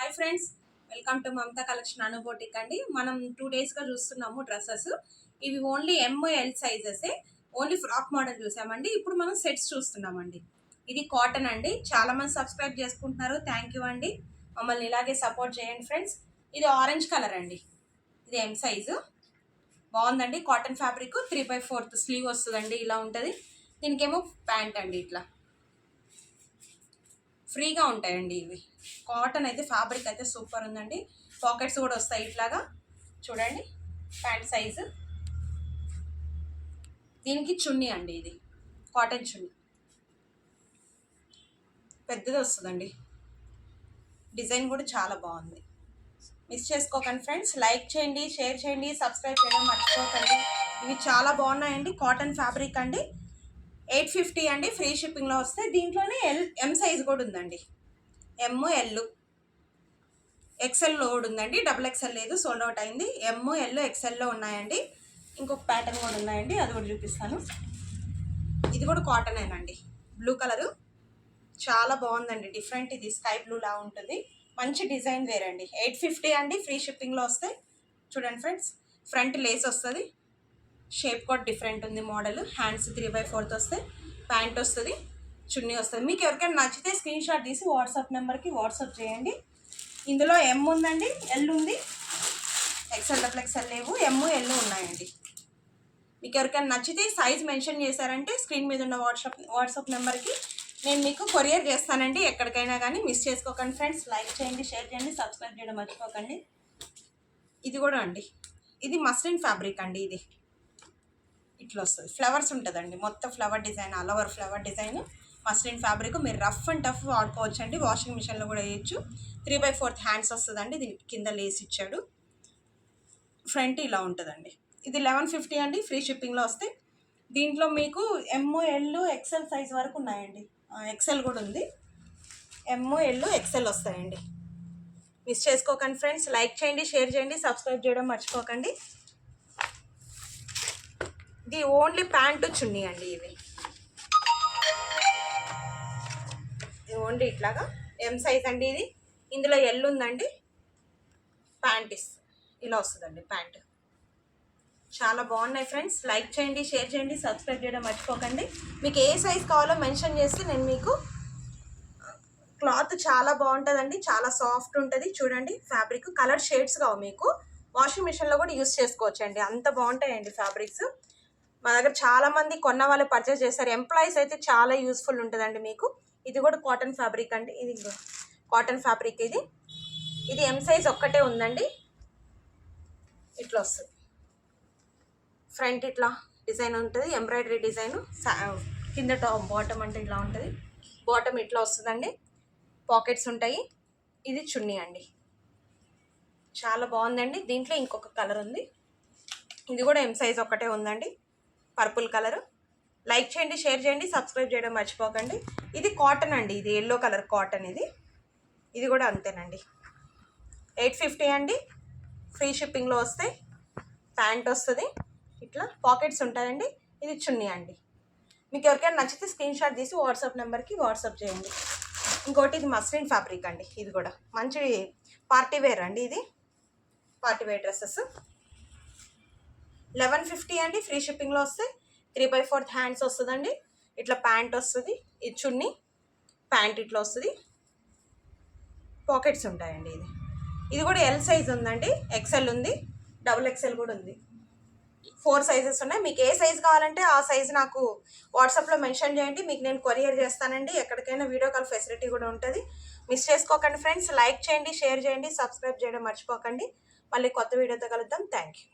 Hi friends, welcome to Mamata collection అను boutique అండి. మనం 2 డేస్గా చూస్తున్నాము డ్రెస్సెస్. ఇవి ఓన్లీ ఎంఎల్ సైజెసే, ఓన్లీ ఫ్రాక్ మోడల్ చూసామండి. ఇప్పుడు మనం సెట్స్ చూస్తున్నామండి. ఇది కాటన్ అండి. చాలా మంది సబ్స్క్రైబ్ చేసుకుంటున్నారు, థ్యాంక్ యూ అండి. మమ్మల్ని ఇలాగే సపోర్ట్ చేయండి ఫ్రెండ్స్. ఇది ఆరెంజ్ కలర్ అండి. ఇది ఎం సైజు, బాగుందండి. కాటన్ ఫ్యాబ్రిక్ 3/4 స్లీవ్ వస్తుందండి. ఇలా ఉంటుంది. దీనికేమో ప్యాంట్ అండి. ఇట్లా ఫ్రీగా ఉంటాయండి ఇవి. కాటన్ అయితే ఫ్యాబ్రిక్ అయితే సూపర్ ఉందండి. పాకెట్స్ కూడా వస్తాయి ఇట్లాగా. చూడండి ప్యాంట్ సైజు. దీనికి చున్నీ అండి. ఇది కాటన్ చున్నీ పెద్దది వస్తుందండి. డిజైన్ కూడా చాలా బాగుంది. మిస్ చేసుకోకండి ఫ్రెండ్స్. లైక్ చేయండి, షేర్ చేయండి, సబ్స్క్రైబ్ చేయడం మర్చిపోకండి. ఇవి చాలా బాగున్నాయండి. కాటన్ ఫ్యాబ్రిక్ అండి. 850 అండి. ఫ్రీ షిప్పింగ్లో వస్తే దీంట్లోనే ఎం సైజ్ కూడా ఉందండి. ఎల్ ఎక్సెల్ లోడ్ ఉందండి. XXL లేదు, సోల్డ్ అవుట్ అయింది. ఎల్ ఎక్సెల్లో ఉన్నాయండి. ఇంకొక ప్యాటర్న్ కూడా ఉన్నాయండి, అది కూడా చూపిస్తాను. ఇది కూడా కాటనేనండి. బ్లూ కలరు చాలా బాగుందండి. డిఫరెంట్, ఇది స్కై బ్లూ లా ఉంటుంది. మంచి డిజైన్ వేరండి. 850 అండి. ఫ్రీ షిప్పింగ్లో వస్తాయి. చూడండి ఫ్రెండ్స్, ఫ్రంట్ లేస్ వస్తుంది. షేప్ కూడా డిఫరెంట్ ఉంది. మోడల్ హ్యాండ్స్ 3/4 వస్తాయి. ప్యాంట్ వస్తుంది, చున్నీ వస్తుంది. మీకు ఎవరికైనా నచ్చితే స్క్రీన్ షాట్ తీసి వాట్సాప్ నెంబర్కి వాట్సాప్ చేయండి. ఇందులో ఎం ఉందండి, ఎల్ ఉంది. XXL లేవు, ఎల్ ఉన్నాయండి. మీకు ఎవరికైనా నచ్చితే సైజ్ మెన్షన్ చేశారంటే స్క్రీన్ మీద ఉన్న వాట్సాప్ నెంబర్కి నేను మీకు కొరియర్ చేస్తానండి. ఎక్కడికైనా కానీ మిస్ చేసుకోకండి ఫ్రెండ్స్. లైక్ చేయండి, షేర్ చేయండి, సబ్స్క్రైబ్ చేయడం మర్చిపోకండి. ఇది కూడా అండి. ఇది మస్లిన్ ఫ్యాబ్రిక్ అండి. ఇది ఇట్లా వస్తుంది. ఫ్లవర్స్ ఉంటుందండి. మొత్తం flower design, all over flower design. Muslin fabric. మీరు రఫ్ అండ్ టఫ్ వాడుకోవచ్చు అండి. వాషింగ్ మిషన్లో కూడా వేయచ్చు. 3/4 హ్యాండ్స్ వస్తుందండి. దీనికి కింద లేస్ ఇచ్చాడు. ఫ్రంట్ ఇలా ఉంటుందండి. ఇది 1150 అండి. ఫ్రీ షిప్పింగ్లో వస్తాయి. దీంట్లో మీకు ఎల్ ఎక్సెల్ సైజ్ వరకు ఉన్నాయండి. ఎక్సెల్ కూడా ఉంది. ఎల్ ఎక్సెల్ వస్తాయండి. మిస్ చేసుకోకండి ఫ్రెండ్స్. లైక్ చేయండి, షేర్ చేయండి, సబ్స్క్రైబ్ చేయడం మర్చిపోకండి. ఇది ఓన్లీ ప్యాంటు చున్నీ అండి. ఇవి ఓన్లీ ఇట్లాగా ఎం సైజ్ అండి. ఇది ఇందులో ఎల్ ఉందండి. ప్యాంట్ ఇలా వస్తుందండి. ప్యాంట్ చాలా బాగున్నాయి ఫ్రెండ్స్. లైక్ చేయండి, షేర్ చేయండి, సబ్స్క్రైబ్ చేయడం మర్చిపోకండి. మీకు ఏ సైజ్ కావాలో మెన్షన్ చేస్తే నేను మీకు. క్లాత్ చాలా బాగుంటుందండి. చాలా సాఫ్ట్ ఉంటుంది. చూడండి ఫ్యాబ్రిక్. కలర్ షేడ్స్ కావు, మీకు వాషింగ్ మిషన్లో కూడా యూస్ చేసుకోవచ్చు అండి. అంత బాగుంటాయండి ఫ్యాబ్రిక్స్. మా దగ్గర చాలామంది కొన్న వాళ్ళు పర్చేస్ చేస్తారు. ఎంప్లాయీస్ అయితే చాలా యూస్ఫుల్ ఉంటుందండి మీకు. ఇది కూడా కాటన్ ఫ్యాబ్రిక్ అండి. ఇది కాటన్ ఫ్యాబ్రిక్. ఇది ఎం సైజ్ ఒక్కటే ఉందండి. ఇట్లా వస్తుంది. ఫ్రంట్ ఇట్లా డిజైన్ ఉంటుంది, ఎంబ్రాయిడరీ డిజైన్. కింద బాటమ్ అంటే ఇలా ఉంటుంది. బాటమ్ ఇట్లా వస్తుందండి. పాకెట్స్ ఉంటాయి. ఇది చున్నీ అండి. చాలా బాగుందండి. దీంట్లో ఇంకొక కలర్ ఉంది. ఇది కూడా ఎం సైజ్ ఒక్కటే ఉందండి. Purple colour. లైక్ చేయండి, షేర్ చేయండి, సబ్స్క్రైబ్ చేయడం మర్చిపోకండి. ఇది కాటన్ అండి. ఇది ఎల్లో కలర్ కాటన్. ఇది కూడా అంతేనండి. 850 అండి. ఫ్రీ షిప్పింగ్లో వస్తాయి. ప్యాంట్ వస్తుంది. ఇట్లా పాకెట్స్ ఉంటాయండి. ఇది చున్నీ అండి. మీకు ఎవరికైనా నచ్చితే స్క్రీన్ షాట్ తీసి వాట్సాప్ నెంబర్కి వాట్సాప్ చేయండి. ఇంకోటి ఇది మస్లిన్ ఫ్యాబ్రిక్ అండి. ఇది కూడా మంచి పార్టీ వేర్ అండి. ఇది పార్టీ వేర్ డ్రెస్సెస్ 1150 అండి. ఫ్రీ షిప్పింగ్లో వస్తాయి. 3/4 హ్యాండ్స్ వస్తుందండి. ఇట్లా ప్యాంట్ వస్తుంది. ఇది చున్నీ, ప్యాంట్ ఇట్లా వస్తుంది. పాకెట్స్ ఉంటాయండి. ఇది కూడా ఎల్ సైజ్ ఉందండి. ఎక్సెల్ ఉంది, XXL కూడా ఉంది. 4 సైజెస్ ఉన్నాయి. మీకు ఏ సైజ్ కావాలంటే ఆ సైజ్ నాకు వాట్సాప్లో మెన్షన్ చేయండి. మీకు నేను కొరియర్ చేస్తానండి. ఎక్కడికైనా వీడియో కాల్ ఫెసిలిటీ కూడా ఉంటుంది. మిస్ చేసుకోకండి ఫ్రెండ్స్. లైక్ చేయండి, షేర్ చేయండి, సబ్స్క్రైబ్ చేయడం మర్చిపోకండి. మళ్ళీ కొత్త వీడియోతో కలుద్దాం. Thank you.